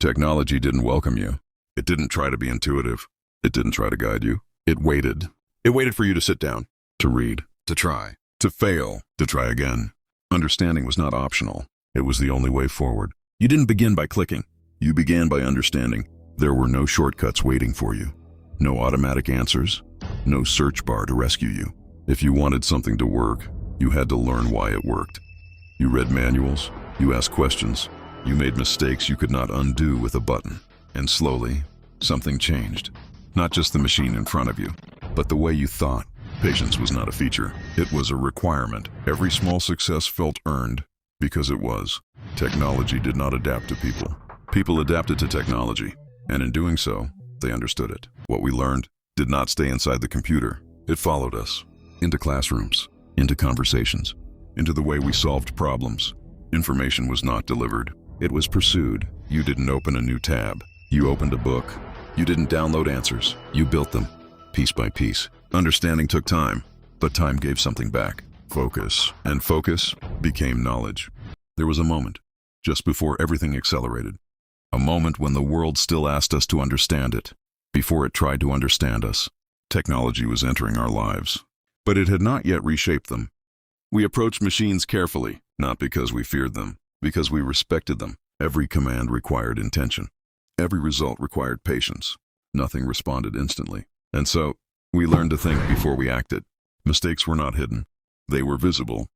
Technology didn't welcome you. It didn't try to be intuitive. It didn't try to guide you. It waited. It waited for you to sit down, to read, to try, to fail, to try again. Understanding was not optional. It was the only way forward. You didn't begin by clicking. You began by understanding. There were no shortcuts waiting for you. No automatic answers. No search bar to rescue you. If you wanted something to work, you had to learn why it worked. You read manuals. You asked questions. You made mistakes you could not undo with a button. And slowly, something changed. Not just the machine in front of you, but the way you thought. Patience was not a feature. It was a requirement. Every small success felt earned because it was. Technology did not adapt to people. People adapted to technology, and in doing so, they understood it. What we learned did not stay inside the computer. It followed us into classrooms, into conversations, into the way we solved problems. Information was not delivered. It was pursued. You didn't open a new tab. You opened a book. You didn't download answers. You built them, piece by piece. Understanding took time, but time gave something back. Focus. And focus became knowledge. There was a moment, just before everything accelerated. A moment when the world still asked us to understand it, before it tried to understand us. Technology was entering our lives, but it had not yet reshaped them. We approached machines carefully, not because we feared them, because we respected them. Every command required intention. Every result required patience. Nothing responded instantly. And so, we learned to think before we acted. Mistakes were not hidden. They were visible.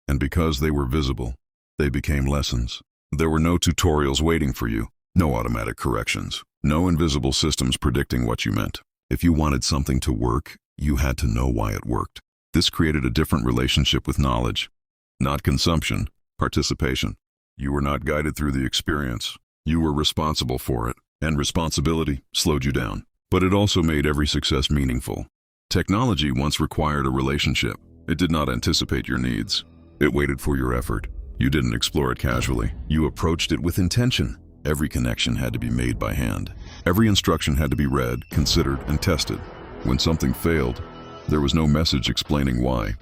And because they were visible, they became lessons. There were no tutorials waiting for you, no automatic corrections, no invisible systems predicting what you meant. If you wanted something to work, you had to know why it worked. This created a different relationship with knowledge. Not consumption, participation. You were not guided through the experience. You were responsible for it, and responsibility slowed you down. But it also made every success meaningful. Technology once required a relationship. It did not anticipate your needs. It waited for your effort. You didn't explore it casually. You approached it with intention. Every connection had to be made by hand. Every instruction had to be read, considered, and tested. When something failed, there was no message explaining why,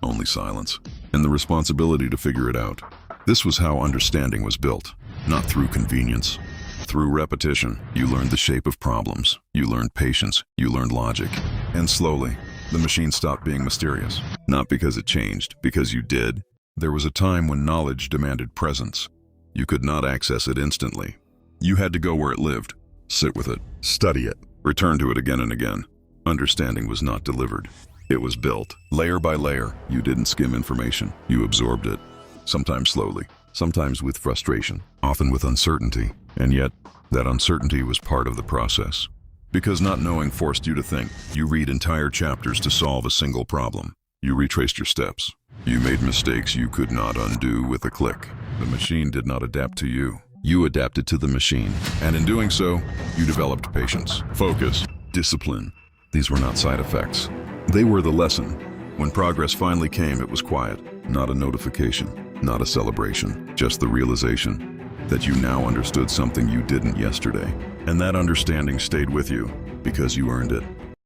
only silence, and the responsibility to figure it out. This was how understanding was built, not through convenience. Through repetition, you learned the shape of problems. You learned patience. You learned logic. And slowly, the machine stopped being mysterious. Not because it changed, because you did. There was a time when knowledge demanded presence. You could not access it instantly. You had to go where it lived, sit with it, study it, return to it again and again. Understanding was not delivered. It was built, layer by layer. You didn't skim information. You absorbed it, sometimes slowly, sometimes with frustration, often with uncertainty. And yet, that uncertainty was part of the process. Because not knowing forced you to think. You read entire chapters to solve a single problem. You retraced your steps. You made mistakes you could not undo with a click. The machine did not adapt to you. You adapted to the machine. And in doing so, you developed patience, focus, discipline. These were not side effects. They were the lesson. When progress finally came, it was quiet. Not a notification, not a celebration, just the realization that you now understood something you didn't yesterday. And that understanding stayed with you because you earned it.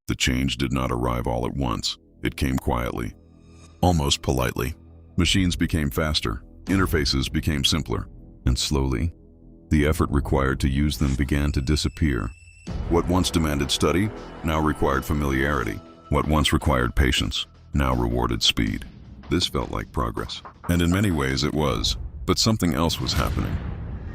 The change did not arrive all at once. It came quietly, almost politely. Machines became faster, interfaces became simpler, and slowly, the effort required to use them began to disappear. What once demanded study now required familiarity. What once required patience now rewarded speed. This felt like progress, and in many ways it was, but something else was happening.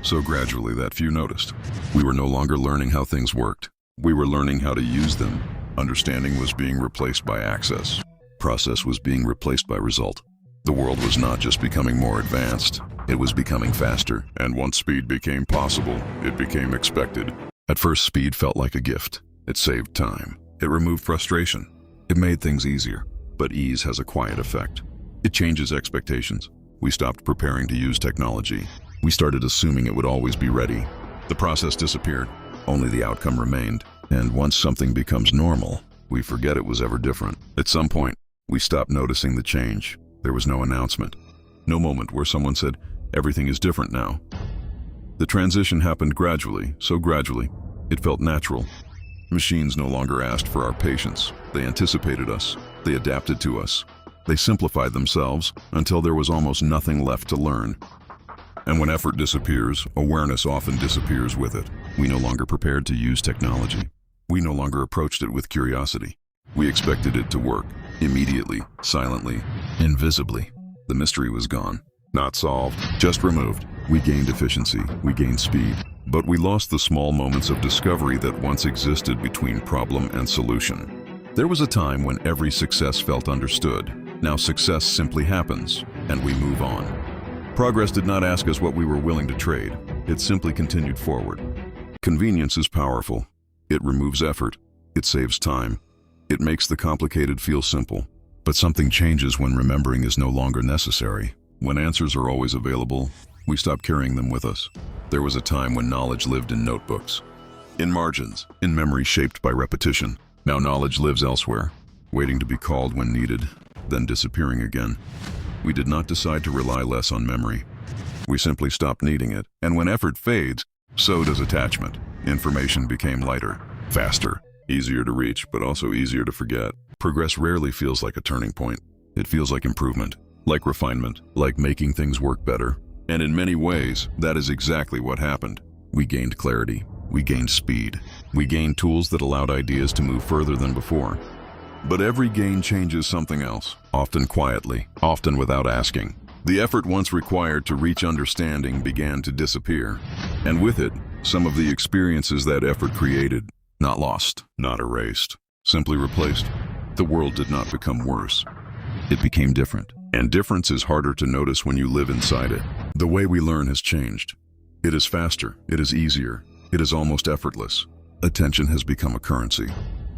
So gradually that few noticed. We were no longer learning how things worked. We were learning how to use them. Understanding was being replaced by access. Process was being replaced by result. The world was not just becoming more advanced, it was becoming faster. And once speed became possible, it became expected. At first, speed felt like a gift. It saved time. It removed frustration. It made things easier. But ease has a quiet effect. It changes expectations. We stopped preparing to use technology. We started assuming it would always be ready. The process disappeared. Only the outcome remained. And once something becomes normal, we forget it was ever different. At some point, we stopped noticing the change. There was no announcement. No moment where someone said, "Everything is different now." The transition happened gradually, so gradually, it felt natural. Machines no longer asked for our patience. They anticipated us. They adapted to us. They simplified themselves until there was almost nothing left to learn. And when effort disappears, awareness often disappears with it. We no longer prepared to use technology. We no longer approached it with curiosity. We expected it to work, immediately, silently, invisibly. The mystery was gone. Not solved, just removed. We gained efficiency, we gained speed, but we lost the small moments of discovery that once existed between problem and solution. There was a time when every success felt understood. Now success simply happens, and we move on. Progress did not ask us what we were willing to trade. It simply continued forward. Convenience is powerful. It removes effort. It saves time. It makes the complicated feel simple. But something changes when remembering is no longer necessary. When answers are always available, we stop carrying them with us. There was a time when knowledge lived in notebooks, in margins, in memory shaped by repetition. Now knowledge lives elsewhere, waiting to be called when needed, then disappearing again. We did not decide to rely less on memory. We simply stopped needing it, and when effort fades, so does attachment. Information became lighter, faster, easier to reach, but also easier to forget. Progress rarely feels like a turning point. It feels like improvement, like refinement, like making things work better. And in many ways, that is exactly what happened. We gained clarity. We gained speed. We gained tools that allowed ideas to move further than before. But every gain changes something else, often quietly, often without asking. The effort once required to reach understanding began to disappear. And with it, some of the experiences that effort created, not lost, not erased, simply replaced. The world did not become worse. It became different. And difference is harder to notice when you live inside it. The way we learn has changed. It is faster, it is easier, it is almost effortless. Attention has become a currency.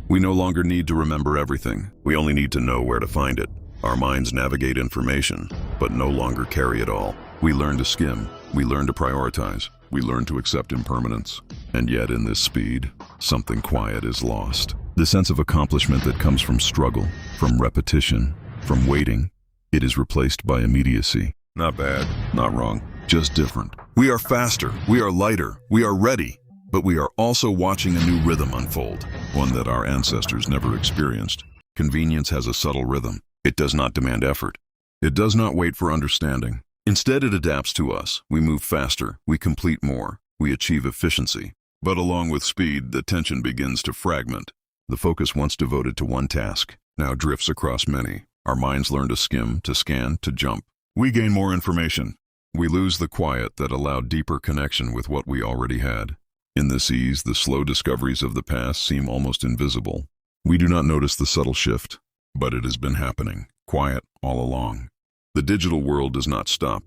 We no longer need to remember everything. We only need to know where to find it. Our minds navigate information, but no longer carry it all. We learn to skim, we learn to prioritize, we learn to accept impermanence. And yet in this speed, something quiet is lost. The sense of accomplishment that comes from struggle, from repetition, from waiting, it is replaced by immediacy. Not bad, not wrong, just different. We are faster, we are lighter, we are ready, but we are also watching a new rhythm unfold, one that our ancestors never experienced. Convenience has a subtle rhythm. It does not demand effort. It does not wait for understanding. Instead, it adapts to us. We move faster, we complete more, we achieve efficiency. But along with speed, the attention begins to fragment. The focus once devoted to one task now drifts across many. Our minds learn to skim, to scan, to jump. We gain more information. We lose the quiet that allowed deeper connection with what we already had. In this ease, the slow discoveries of the past seem almost invisible. We do not notice the subtle shift, but it has been happening, quiet all along. The digital world does not stop.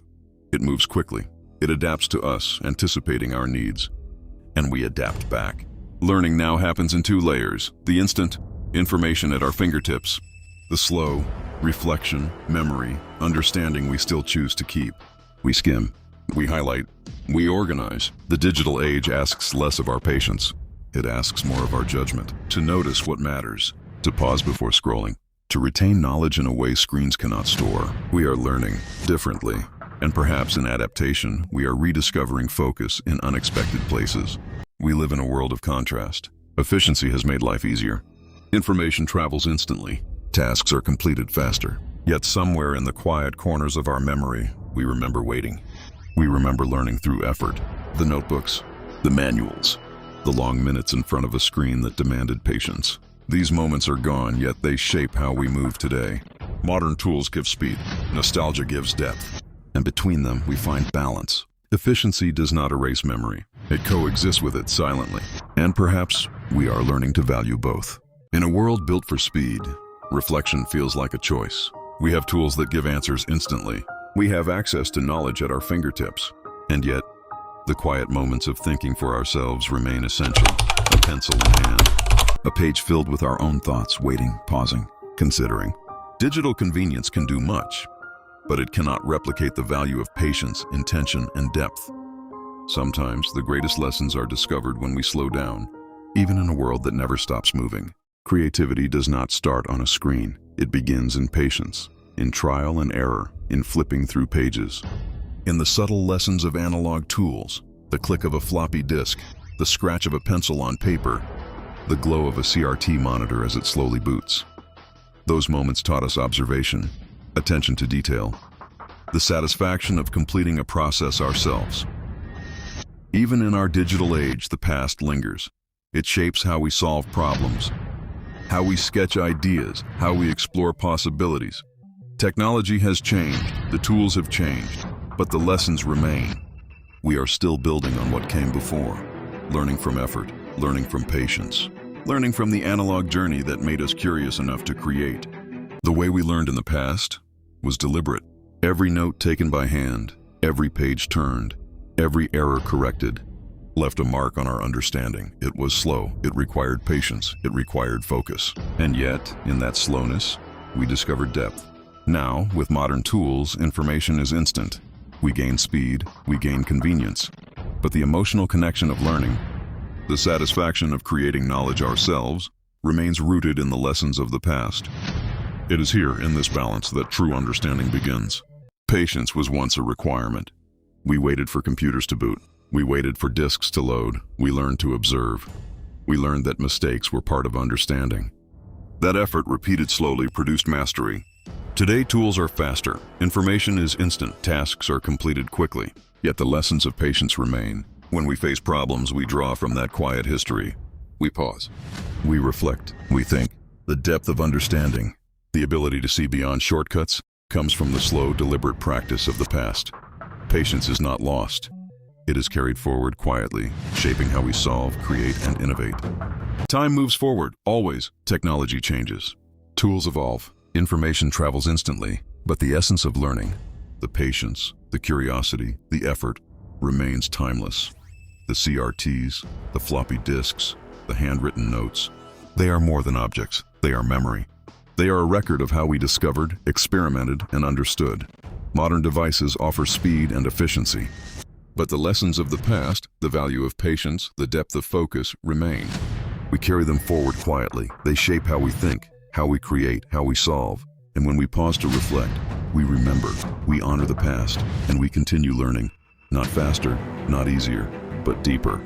It moves quickly. It adapts to us, anticipating our needs. And we adapt back. Learning now happens in two layers. The instant, information at our fingertips. The slow, reflection, memory, understanding we still choose to keep. We skim, we highlight, we organize. The digital age asks less of our patience. It asks more of our judgment. To notice what matters, to pause before scrolling, to retain knowledge in a way screens cannot store. We are learning differently, and perhaps in adaptation, we are rediscovering focus in unexpected places. We live in a world of contrast. Efficiency has made life easier. Information travels instantly. Tasks are completed faster. Yet somewhere in the quiet corners of our memory, we remember waiting. We remember learning through effort. The notebooks, the manuals, the long minutes in front of a screen that demanded patience. These moments are gone, yet they shape how we move today. Modern tools give speed. Nostalgia gives depth. And between them, we find balance. Efficiency does not erase memory. It coexists with it silently. And perhaps we are learning to value both. In a world built for speed, reflection feels like a choice. We have tools that give answers instantly. We have access to knowledge at our fingertips. And yet, the quiet moments of thinking for ourselves remain essential. A pencil in hand. A page filled with our own thoughts, waiting, pausing, considering. Digital convenience can do much, but it cannot replicate the value of patience, intention, and depth. Sometimes the greatest lessons are discovered when we slow down, even in a world that never stops moving. Creativity does not start on a screen. It begins in patience, in trial and error, in flipping through pages. In the subtle lessons of analog tools, the click of a floppy disk, the scratch of a pencil on paper, the glow of a CRT monitor as it slowly boots. Those moments taught us observation, attention to detail, the satisfaction of completing a process ourselves. Even in our digital age, the past lingers. It shapes how we solve problems, how we sketch ideas, how we explore possibilities. Technology has changed, the tools have changed, but the lessons remain. We are still building on what came before, learning from effort, learning from patience, learning from the analog journey that made us curious enough to create. The way we learned in the past was deliberate. Every note taken by hand, every page turned, every error corrected, left a mark on our understanding. It was slow, it required patience, it required focus. And yet, in that slowness, we discovered depth. Now, with modern tools, information is instant. We gain speed, we gain convenience. But the emotional connection of learning, the satisfaction of creating knowledge ourselves, remains rooted in the lessons of the past. It is here, in this balance, that true understanding begins. Patience was once a requirement. We waited for computers to boot. We waited for disks to load. We learned to observe. We learned that mistakes were part of understanding. That effort, repeated slowly, produced mastery. Today, tools are faster. Information is instant. Tasks are completed quickly. Yet the lessons of patience remain. When we face problems, we draw from that quiet history. We pause. We reflect. We think. The depth of understanding, the ability to see beyond shortcuts, comes from the slow, deliberate practice of the past. Patience is not lost. It is carried forward quietly, shaping how we solve, create, and innovate. Time moves forward, always. Technology changes. Tools evolve. Information travels instantly. But the essence of learning, the patience, the curiosity, the effort, remains timeless. The CRTs, the floppy disks, the handwritten notes, they are more than objects. They are memory. They are a record of how we discovered, experimented, and understood. Modern devices offer speed and efficiency. But the lessons of the past, the value of patience, the depth of focus, remain. We carry them forward quietly. They shape how we think, how we create, how we solve. And when we pause to reflect, we remember, we honor the past, and we continue learning. Not faster, not easier, but deeper.